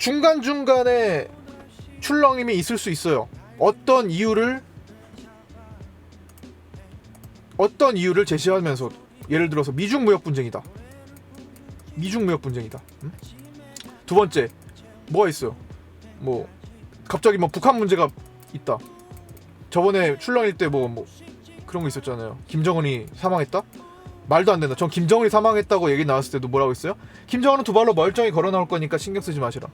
중간중간에 출렁임이 있을 수 있어요. 어떤 이유를 제시하면서, 예를 들어서 미중 무역 분쟁이다. 응? 두 번째 뭐가 있어요? 뭐 갑자기 뭐 북한 문제가 있다. 저번에 출렁일 때 뭐 그런 거 있었잖아요. 김정은이 사망했다? 말도 안 된다. 전 김정은이 사망했다고 얘기 나왔을 때도 뭐라고 했어요? 김정은은 두 발로 멀쩡히 걸어 나올 거니까 신경 쓰지 마시라.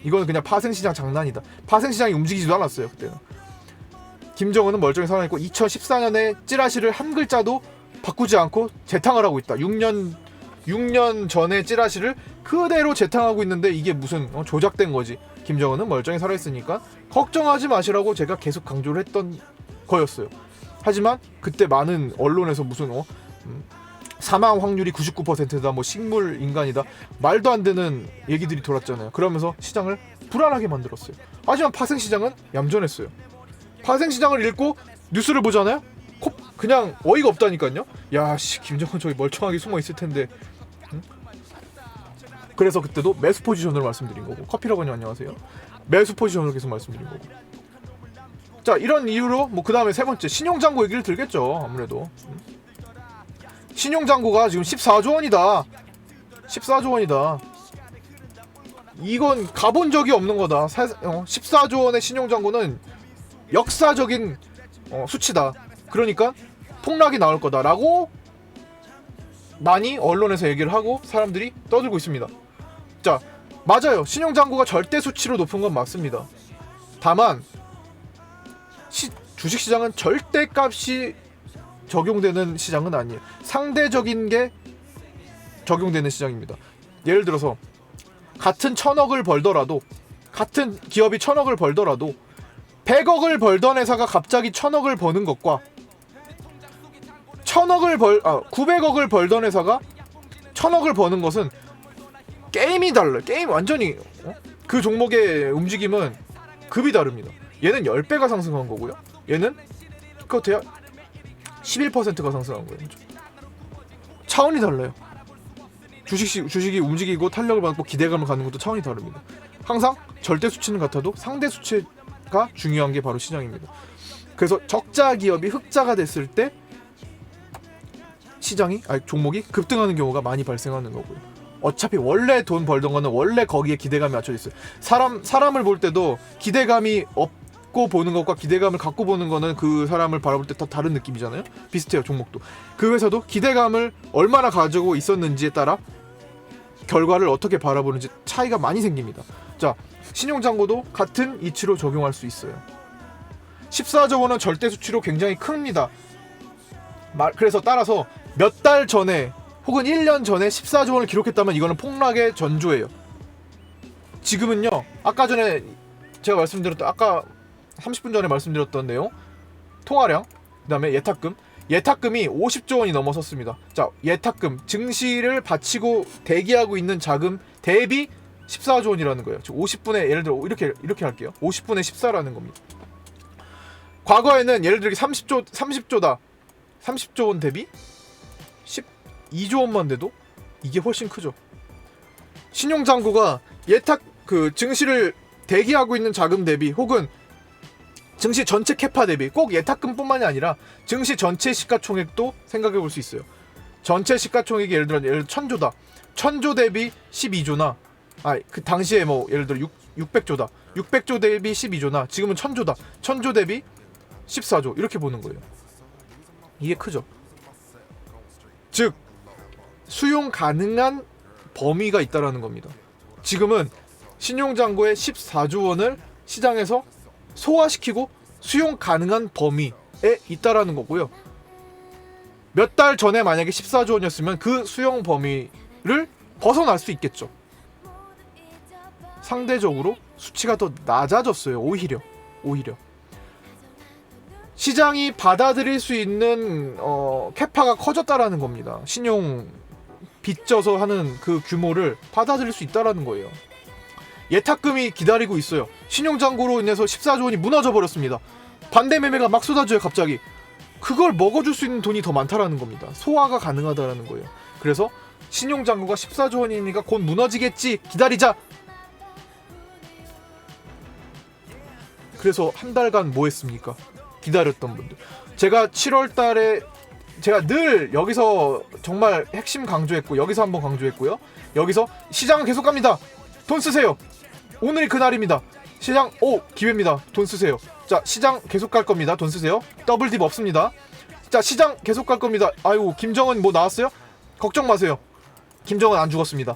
이거는 그냥 파생시장 장난이다. 파생시장이 움직이지도 않았어요 그때는. 김정은은 멀쩡히 살아있고 2014년에 찌라시를 한 글자도 바꾸지 않고 재탕을 하고 있다. 6년 전에 찌라시를 그대로 재탕하고 있는데 이게 무슨 조작된 거지. 김정은은 멀쩡히 살아있으니까 걱정하지 마시라고 제가 계속 강조를 했던 거였어요. 하지만 그때 많은 언론에서 무슨 사망 확률이 99%다, 뭐 식물 인간이다, 말도 안 되는 얘기들이 돌았잖아요. 그러면서 시장을 불안하게 만들었어요. 하지만 파생시장은 얌전했어요. 파생시장을 읽고 뉴스를 보잖아요? 그냥 어이가 없다니까요. 야씨, 김정은 저기 멀쩡하게 숨어 있을 텐데. 응? 그래서 그때도 매수 포지션으로 말씀드린 거고, 커피러버님 안녕하세요. 매수 포지션으로 계속 말씀드린 거고. 자, 이런 이유로 뭐 그 다음에 세 번째 신용잔고 얘기를 들겠죠. 아무래도 신용잔고가 지금 14조 원이다. 14조 원이다. 이건 가본 적이 없는 거다. 14조 원의 신용잔고는 역사적인 수치다. 그러니까 폭락이 나올 거다라고 많이 언론에서 얘기를 하고 사람들이 떠들고 있습니다. 자, 맞아요. 신용잔고가 절대 수치로 높은 건 맞습니다. 다만 주식시장은 절대값이 적용되는 시장은 아니에요. 상대적인 게 적용되는 시장입니다. 예를 들어서 같은 1000억을 벌더라도, 같은 기업이 1000억을 벌더라도 100억을 벌던 회사가 갑자기 1000억을 버는 것과 900억을 벌던 회사가 1000억을 버는 것은 게임이 달라요. 게임 완전히 그 종목의 움직임은 급이 다릅니다. 얘는 10배가 상승한 거고요. 얘는 그것도야 11%가 상승한 거예요. 차원이 달라요. 주식이 움직이고 탄력을 받고 기대감을 갖는 것도 차원이 다릅니다. 항상 절대 수치는 같아도 상대 수치가 중요한 게 바로 시장입니다. 그래서 적자 기업이 흑자가 됐을 때 종목이 급등하는 경우가 많이 발생하는 거고요. 어차피 원래 돈 벌던 거는 원래 거기에 기대감이 맞춰져 있어요. 사람을 볼 때도 기대감이 없고 보는 것과 기대감을 갖고 보는 거는 그 사람을 바라볼 때 다 다른 느낌이잖아요. 비슷해요, 종목도. 그 회사도 기대감을 얼마나 가지고 있었는지에 따라 결과를 어떻게 바라보는지 차이가 많이 생깁니다. 자, 신용잔고도 같은 이치로 적용할 수 있어요. 14조 원은 절대 수치로 굉장히 큽니다. 그래서 따라서 몇 달 전에 혹은 1년 전에 14조 원을 기록했다면 이거는 폭락의 전조예요. 지금은요, 아까 전에 제가 아까 30분 전에 말씀드렸던 내용, 통화량, 그 다음에 예탁금이 50조 원이 넘어섰습니다. 자, 예탁금, 증시를 바치고 대기하고 있는 자금 대비 14조 원이라는 거예요. 즉 50분의, 예를 들어 이렇게 할게요. 50분의 14라는 겁니다. 과거에는 예를 들어 30조다. 30조 원 대비 12조 원만 돼도 이게 훨씬 크죠. 신용잔고가 증시를 대기하고 있는 자금 대비, 혹은 증시 전체 캐파 대비, 꼭 예탁금뿐만이 아니라 증시 전체 시가총액도 생각해 볼 수 있어요. 전체 시가총액이 예를 들어 1000조다. 1000조 대비 12조나, 그 당시에 뭐 예를 들어 600조다. 600조 대비 12조나, 지금은 1000조다. 1000조 대비 14조, 이렇게 보는 거예요. 이게 크죠. 즉 수용 가능한 범위가 있다라는 겁니다. 지금은 신용잔고의 14조 원을 시장에서 소화시키고 수용 가능한 범위에 있다라는 거고요. 몇 달 전에 만약에 14조 원이었으면 그 수용 범위를 벗어날 수 있겠죠. 상대적으로 수치가 더 낮아졌어요. 오히려 시장이 받아들일 수 있는 캐파가 커졌다라는 겁니다. 신용 빚져서 하는 그 규모를 받아들일 수 있다라는 거예요. 예탁금이 기다리고 있어요. 신용잔고로 인해서 14조 원이 무너져 버렸습니다. 반대 매매가 막 쏟아져요, 갑자기. 그걸 먹어줄 수 있는 돈이 더 많다라는 겁니다. 소화가 가능하다라는 거예요. 그래서 신용잔고가 14조 원이니까 곧 무너지겠지, 기다리자, 그래서 한 달간 뭐 했습니까? 기다렸던 분들. 제가 7월 달에 제가 늘 여기서 정말 핵심 강조했고, 여기서 한번 강조했고요. 여기서 시장은 계속 갑니다. 돈 쓰세요. 오늘이 그날입니다. 시장, 기회입니다. 돈 쓰세요. 자, 시장 계속 갈 겁니다. 돈 쓰세요. 더블 딥 없습니다. 자, 시장 계속 갈 겁니다. 아이고, 김정은 뭐 나왔어요? 걱정 마세요. 김정은 안 죽었습니다.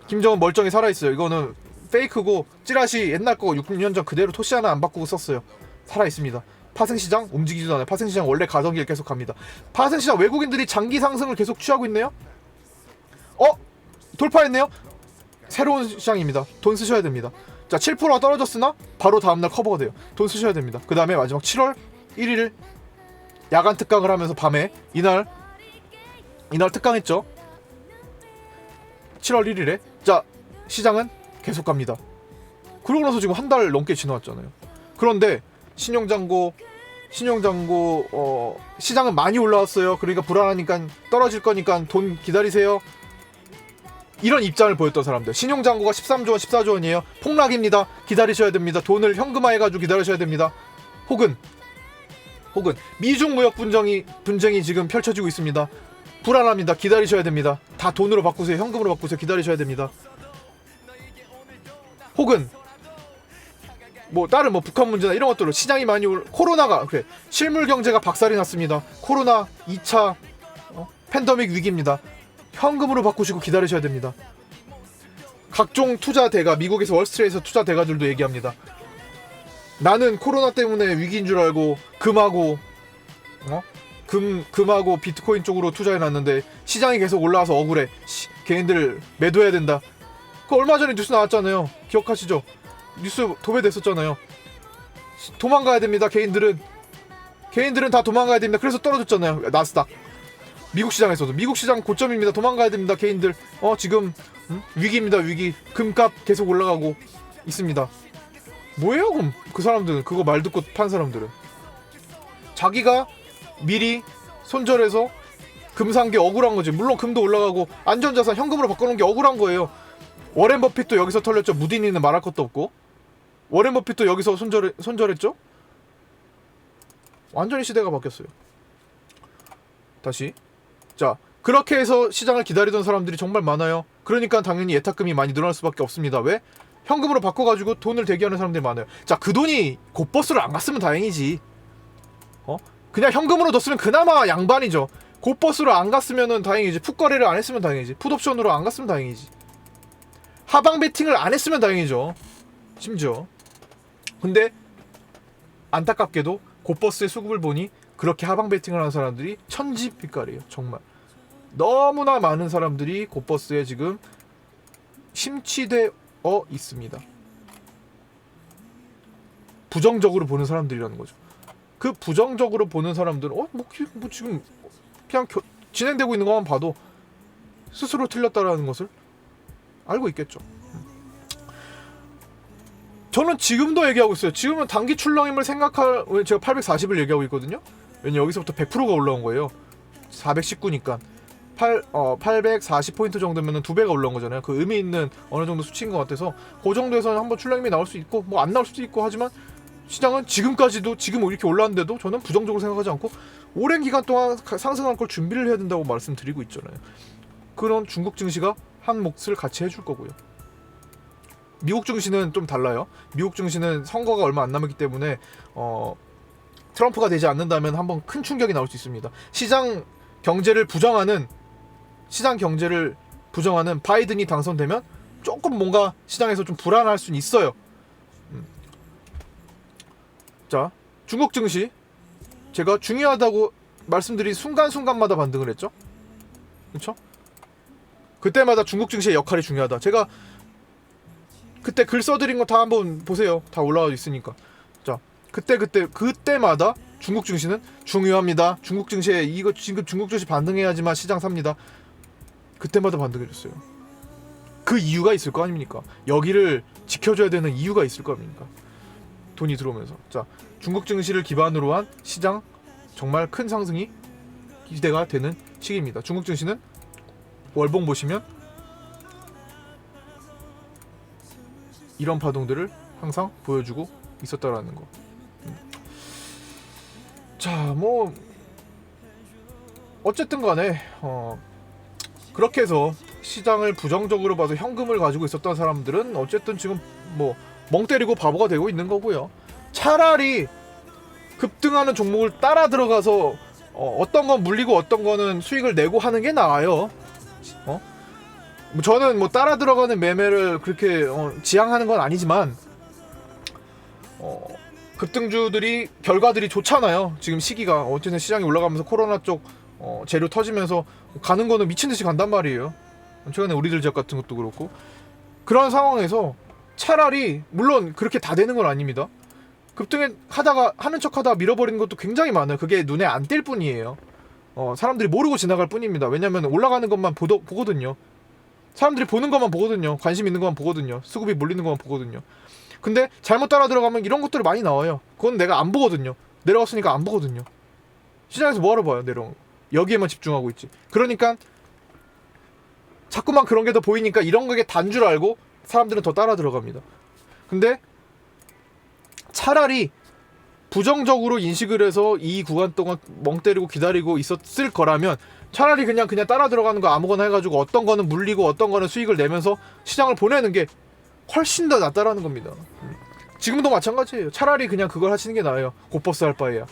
김정은 멀쩡히 살아있어요. 이거는 페이크고 찌라시 옛날 거 6년 전 그대로 토시 하나 안 바꾸고 썼어요. 살아있습니다. 파생시장 움직이지도 않아요. 파생시장 원래 가던 길 계속 갑니다. 파생시장 외국인들이 장기 상승을 계속 취하고 있네요. 돌파했네요. 새로운 시장입니다. 돈 쓰셔야 됩니다. 자, 7%가 떨어졌으나 바로 다음날 커버가 돼요. 돈 쓰셔야 됩니다. 그 다음에 마지막 7월 1일 야간 특강을 하면서 밤에 이날 특강했죠. 7월 1일에 자, 시장은 계속 갑니다. 그러고 나서 지금 한 달 넘게 지나왔잖아요. 그런데 신용잔고 시장은 많이 올라왔어요. 그러니까 불안하니까 떨어질 거니까 돈 기다리세요. 이런 입장을 보였던 사람들. 신용잔고가 13조 원, 14조 원이에요. 폭락입니다. 기다리셔야 됩니다. 돈을 현금화해가지고 기다리셔야 됩니다. 혹은 미중 무역 분쟁이 지금 펼쳐지고 있습니다. 불안합니다. 기다리셔야 됩니다. 다 돈으로 바꾸세요. 현금으로 바꾸세요. 기다리셔야 됩니다. 혹은 뭐 다른 뭐 북한 문제나 이런 것들로 시장이 많이 코로나가 그래 실물 경제가 박살이 났습니다. 코로나 2차 팬데믹 위기입니다. 현금으로 바꾸시고 기다리셔야 됩니다. 각종 투자 대가 미국에서 월스트리트에서 투자 대가들도 얘기합니다. 나는 코로나 때문에 위기인 줄 알고 금하고 비트코인 쪽으로 투자해놨는데 시장이 계속 올라와서 억울해. 걔네들 매도해야 된다. 그 얼마 전에 뉴스 나왔잖아요. 기억하시죠? 뉴스 도배됐었잖아요. 도망가야 됩니다. 개인들은 다 도망가야 됩니다. 그래서 떨어졌잖아요. 나스닥. 미국 시장에서도 미국 시장 고점입니다. 도망가야 됩니다. 개인들 지금 위기입니다. 위기. 금값 계속 올라가고 있습니다. 뭐예요 그럼 그 사람들은? 그거 말 듣고 판 사람들은 자기가 미리 손절해서 금 산 게 억울한 거지. 물론 금도 올라가고 안전자산 현금으로 바꿔놓은 게 억울한 거예요. 워렌 버핏도 여기서 털렸죠. 무딘이는 말할 것도 없고. 워렌 버핏도 여기서 손절했죠. 완전히 시대가 바뀌었어요. 다시 자, 그렇게 해서 시장을 기다리던 사람들이 정말 많아요. 그러니까 당연히 예탁금이 많이 늘어날 수밖에 없습니다. 왜? 현금으로 바꿔가지고 돈을 대기하는 사람들이 많아요. 자, 그 돈이 곧버스를 안 갔으면 다행이지. 그냥 현금으로 뒀으면 그나마 양반이죠. 곧버스로 안 갔으면 다행이지. 풋거래를 안 했으면 다행이지. 풋옵션으로 안 갔으면 다행이지. 하방 베팅을 안 했으면 다행이죠. 심지어. 근데 안타깝게도 곧버스의 수급을 보니 그렇게 하방 베팅을 하는 사람들이 천지빛깔이에요. 정말 너무나 많은 사람들이 곧버스에 지금 심취되어 있습니다. 부정적으로 보는 사람들이라는 거죠. 그 부정적으로 보는 사람들은 뭐 지금 그냥 진행되고 있는 것만 봐도 스스로 틀렸다라는 것을 알고 있겠죠. 저는 지금도 얘기하고 있어요. 지금은 단기 출렁임을 생각할 제가 840을 얘기하고 있거든요. 왜냐면 여기서부터 100%가 올라온 거예요. 419니까 840포인트 정도면 2배가 올라온 거잖아요. 그 의미 있는 어느 정도 수치인 것 같아서 그 정도에서는 한번 출렁임이 나올 수 있고 뭐 안 나올 수도 있고 하지만 시장은 지금까지도 지금 이렇게 올랐는데도 저는 부정적으로 생각하지 않고 오랜 기간 동안 상승할 걸 준비를 해야 된다고 말씀드리고 있잖아요. 그런 중국 증시가 한 몫을 같이 해줄 거고요. 미국 증시는 좀 달라요. 미국 증시는 선거가 얼마 안 남았기 때문에 트럼프가 되지 않는다면 한번 큰 충격이 나올 수 있습니다. 시장 경제를 부정하는 바이든이 당선되면 조금 뭔가 시장에서 좀 불안할 수는 있어요. 자, 중국 증시 제가 중요하다고 말씀드린 순간순간마다 반등을 했죠. 그렇죠? 그때마다 중국 증시의 역할이 중요하다. 제가 그때 글 써드린 거 다 한번 보세요. 다 올라와 있으니까. 자, 그때마다 중국 증시는 중요합니다. 중국 증시에 이거 지금 중국 증시 반등해야지만 시장 삽니다. 그때마다 반등해줬어요. 그 이유가 있을 거 아닙니까? 여기를 지켜줘야 되는 이유가 있을 거 아닙니까? 돈이 들어오면서. 자, 중국 증시를 기반으로 한 시장 정말 큰 상승이 기대가 되는 시기입니다. 중국 증시는 월봉 보시면 이런 파동들을 항상 보여주고 있었다라는 거. 자, 뭐 어쨌든 간에 그렇게 해서 시장을 부정적으로 봐서 현금을 가지고 있었던 사람들은 어쨌든 지금 뭐 멍 때리고 바보가 되고 있는 거고요. 차라리 급등하는 종목을 따라 들어가서 어떤 건 물리고 어떤 거는 수익을 내고 하는 게 나아요. 저는 뭐 따라 들어가는 매매를 그렇게 지향하는 건 아니지만 급등주들이 결과들이 좋잖아요. 지금 시기가 어쨌든 시장이 올라가면서 코로나 쪽 재료 터지면서 가는 거는 미친 듯이 간단 말이에요. 최근에 우리들 지역 같은 것도 그렇고. 그런 상황에서 차라리 물론 그렇게 다 되는 건 아닙니다. 급등에 하다가 하는 척하다가 밀어버리는 것도 굉장히 많아요. 그게 눈에 안 띌 뿐이에요. 사람들이 모르고 지나갈 뿐입니다. 왜냐면 올라가는 것만 보거든요. 사람들이 보는 것만 보거든요. 관심 있는 것만 보거든요. 수급이 몰리는 것만 보거든요. 근데 잘못 따라 들어가면 이런 것들이 많이 나와요. 그건 내가 안 보거든요. 내려갔으니까 안 보거든요. 시장에서 뭐하러 봐요, 내려온 거. 여기에만 집중하고 있지. 그러니까 자꾸만 그런 게 더 보이니까 이런 게 단 줄 알고 사람들은 더 따라 들어갑니다. 근데 차라리 부정적으로 인식을 해서 이 구간 동안 멍 때리고 기다리고 있었을 거라면 차라리 그냥 따라 들어가는 거 아무거나 해가지고 어떤 거는 물리고 어떤 거는 수익을 내면서 시장을 보내는 게 훨씬 더 낫다라는 겁니다. 지금도 마찬가지예요. 차라리 그냥 그걸 하시는 게 나아요. 곧버스 할 바에야.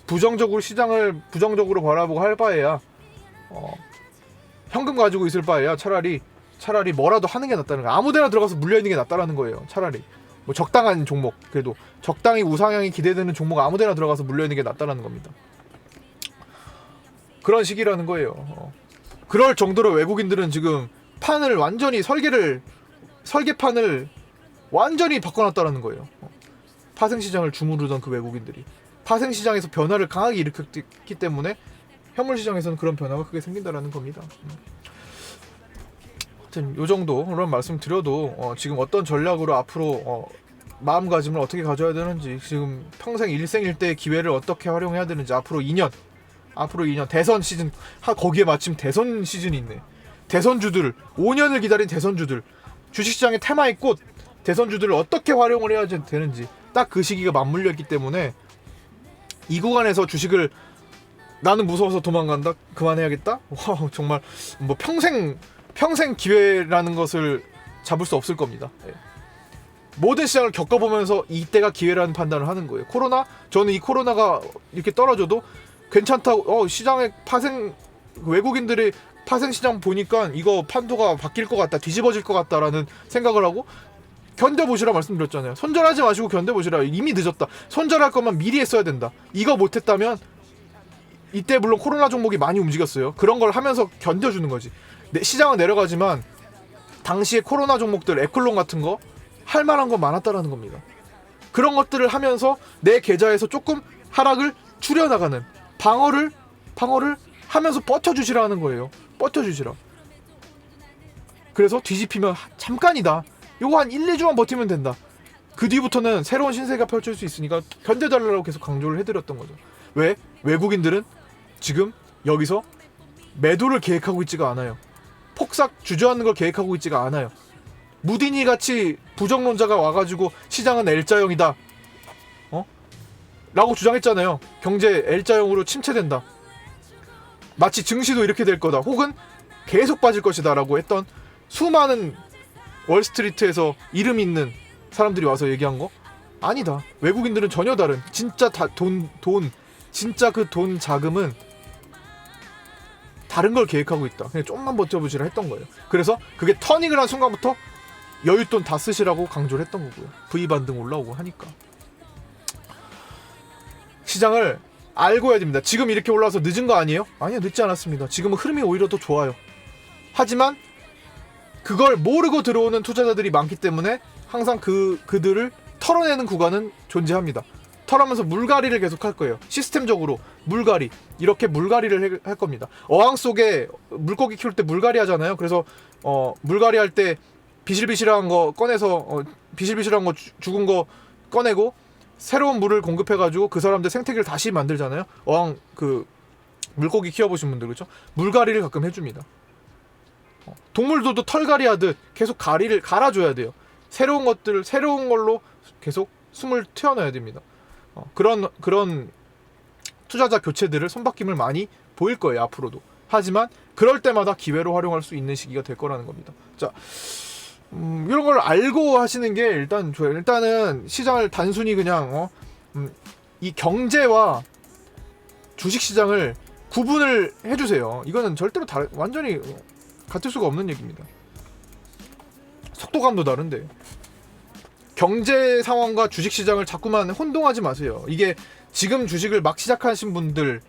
부정적으로 시장을 부정적으로 바라보고 할 바에야 현금 가지고 있을 바에야 차라리 뭐라도 하는 게 낫다는 거야. 아무데나 들어가서 물려있는 게 낫다라는 거예요. 차라리 뭐 적당한 종목, 그래도 적당히 우상향이 기대되는 종목 아무데나 들어가서 물려있는 게 낫다라는 겁니다. 그런 식이라는 거예요. 그럴 정도로 외국인들은 지금 판을 완전히 설계판을 완전히 바꿔놨다라는 거예요. 파생시장을 주무르던 그 외국인들이 파생시장에서 변화를 강하게 일으켰기 때문에 현물시장에서는 그런 변화가 크게 생긴다라는 겁니다. 하여튼 요 정도 그런 말씀 드려도 지금 어떤 전략으로 앞으로 마음가짐을 어떻게 가져야 되는지, 지금 평생 일생일대의 기회를 어떻게 활용해야 되는지, 앞으로 2년 대선 시즌, 거기에 마침 대선 시즌이 있네. 대선주들, 5년을 기다린 대선주들, 주식시장의 테마의 꽃 대선주들을 어떻게 활용을 해야 되는지 딱 그 시기가 맞물려 있기 때문에 이 구간에서 주식을 나는 무서워서 도망간다, 그만해야겠다, 와, 정말 뭐 평생 기회라는 것을 잡을 수 없을 겁니다. 모든 시장을 겪어보면서 이때가 기회라는 판단을 하는 거예요. 저는 이 코로나가 이렇게 떨어져도 괜찮다고, 시장의 외국인들의 파생 시장 보니까 이거 판도가 바뀔 것 같다, 뒤집어질 것 같다라는 생각을 하고 견뎌보시라 말씀드렸잖아요. 손절하지 마시고 견뎌보시라. 이미 늦었다. 손절할 거면 미리 했어야 된다. 이거 못했다면, 이때 물론 코로나 종목이 많이 움직였어요. 그런 걸 하면서 견뎌주는 거지. 시장은 내려가지만 당시에 코로나 종목들, 에클론 같은 거 할만한 거 많았다라는 겁니다. 그런 것들을 하면서 내 계좌에서 조금 하락을 줄여나가는 방어를 하면서 버텨주시라는 거예요. 버텨주시라. 그래서 뒤집히면 잠깐이다. 요거 한 1, 2주만 버티면 된다. 그 뒤부터는 새로운 신세가 펼칠 수 있으니까 견뎌달라고 계속 강조를 해드렸던 거죠. 왜? 외국인들은 지금 여기서 매도를 계획하고 있지가 않아요. 폭삭 주저하는 걸 계획하고 있지가 않아요. 무디니 같이 부정론자가 와가지고 시장은 L자형이다, 라고 주장했잖아요. 경제 L자형으로 침체된다, 마치 증시도 이렇게 될 거다, 혹은 계속 빠질 것이다 라고 했던 수많은 월스트리트에서 이름 있는 사람들이 와서 얘기한 거 아니다. 외국인들은 전혀 다른, 진짜 진짜 그 돈 자금은 다른 걸 계획하고 있다. 그냥 좀만 버텨보시라 했던 거예요. 그래서 그게 터닝을 한 순간부터 여윳돈 다 쓰시라고 강조를 했던 거고요. V반등 올라오고 하니까. 시장을 알고 해야 됩니다. 지금 이렇게 올라와서 늦은 거 아니에요? 아니요, 늦지 않았습니다. 지금은 흐름이 오히려 더 좋아요. 하지만 그걸 모르고 들어오는 투자자들이 많기 때문에 항상 그들을 털어내는 구간은 존재합니다. 털하면서 물갈이를 계속 할 거예요. 시스템적으로 이렇게 물갈이를 할 겁니다. 어항 속에 물고기 키울 때 물갈이 하잖아요. 그래서 물갈이 할 때 비실비실한 거 꺼내서 비실비실한 거 죽은 거 꺼내고 새로운 물을 공급해가지고 그 사람들 생태계를 다시 만들잖아요. 어항 물고기 키워보신 분들 그렇죠? 물갈이를 가끔 해줍니다. 동물들도 털갈이 하듯 계속 갈아줘야 돼요. 새로운 걸로 계속 숨을 튀어넣어야 됩니다. 그런 투자자 교체들을 손바뀜을 많이 보일 거예요, 앞으로도. 하지만 그럴 때마다 기회로 활용할 수 있는 시기가 될 거라는 겁니다. 자, 이런 걸 알고 하시는 게 일단 좋아요. 일단은 시장을 단순히 그냥 이 경제와 주식시장을 구분을 해주세요. 이거는 절대로 완전히 같을 수가 없는 얘기입니다. 속도감도 다른데 경제 상황과 주식시장을 자꾸만 혼동하지 마세요. 이게 지금 주식을 막 시작하신 분들이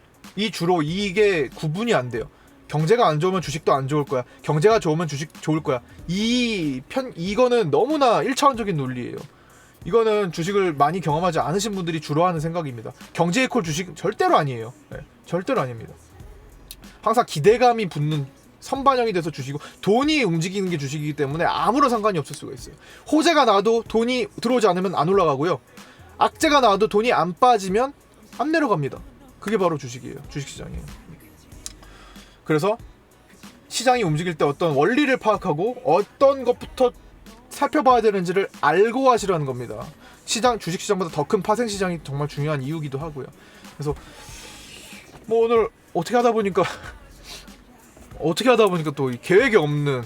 주로 이게 구분이 안 돼요. 경제가 안 좋으면 주식도 안 좋을 거야. 경제가 좋으면 주식 좋을 거야. 이거는 너무나 1차원적인 논리예요. 이거는 주식을 많이 경험하지 않으신 분들이 주로 하는 생각입니다. 경제 이퀄 주식 절대로 아니에요. 네, 절대로 아닙니다. 항상 기대감이 붙는 선반영이 돼서 주식이고, 돈이 움직이는 게 주식이기 때문에 아무런 상관이 없을 수가 있어요. 호재가 나도 돈이 들어오지 않으면 안 올라가고요. 악재가 나도 돈이 안 빠지면 안 내려갑니다. 그게 바로 주식이에요. 주식시장이에요. 그래서 시장이 움직일 때 어떤 원리를 파악하고 어떤 것부터 살펴봐야 되는지를 알고 하시라는 겁니다. 주식시장보다 더 큰 파생시장이 정말 중요한 이유기도 하고요. 그래서 뭐 오늘 어떻게 하다 보니까 또 계획이 없는,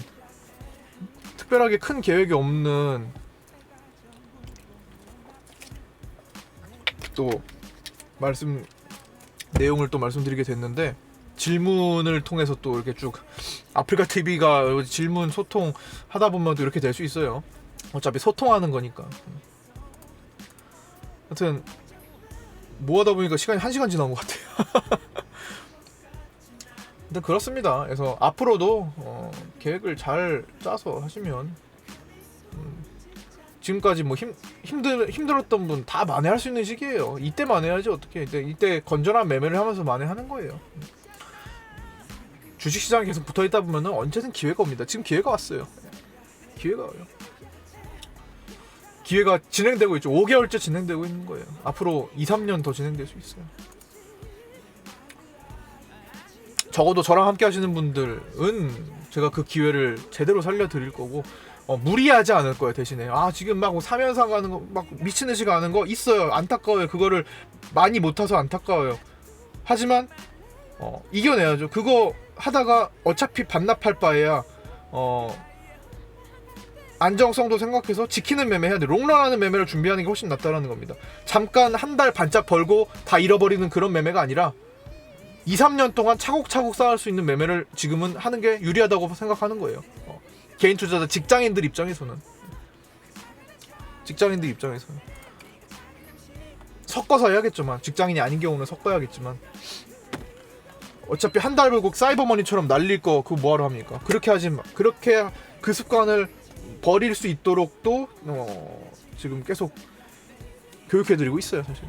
특별하게 큰 계획이 없는 또 내용을 또 말씀드리게 됐는데, 질문을 통해서 또 이렇게 쭉 아프리카 TV가 질문 소통 하다 보면 또 이렇게 될 수 있어요. 어차피 소통하는 거니까. 하여튼 뭐 하다 보니까 시간이 1시간 지난 것 같아요. 근데 그렇습니다. 그래서 앞으로도 계획을 잘 짜서 하시면 지금까지 뭐 힘들었던 분 다 만회할 수 있는 시기예요. 이때 만회하지 어떻게. 이때 건전한 매매를 하면서 만회하는 거예요. 주식시장에 계속 붙어있다 보면 언제든 기회가 옵니다. 지금 기회가 왔어요. 기회가 와요. 기회가 진행되고 있죠. 5개월째 진행되고 있는 거예요. 앞으로 2-3년 더 진행될 수 있어요. 적어도 저랑 함께 하시는 분들은 제가 그 기회를 제대로 살려드릴 거고, 무리하지 않을 거예요. 대신에 지금 막 사면상 가는 거 막 미친듯이 가는 거 있어요. 안타까워요. 그거를 많이 못 타서 안타까워요. 하지만 이겨내야죠. 그거 하다가 어차피 반납할 바에야 안정성도 생각해서 지키는 매매 해야 돼. 롱런하는 매매를 준비하는 게 훨씬 낫다라는 겁니다. 잠깐 한 달 반짝 벌고 다 잃어버리는 그런 매매가 아니라 2-3년 동안 차곡차곡 쌓을 수 있는 매매를 지금은 하는 게 유리하다고 생각하는 거예요. 개인 투자자, 직장인들 입장에서는 섞어서 해야겠지만, 직장인이 아닌 경우는 섞어야겠지만, 어차피 한 달 벌고 사이버머니처럼 날릴 거 그거 뭐하러 합니까? 그렇게 하지 마. 그렇게 그 습관을 버릴 수 있도록 또 지금 계속 교육해드리고 있어요, 사실.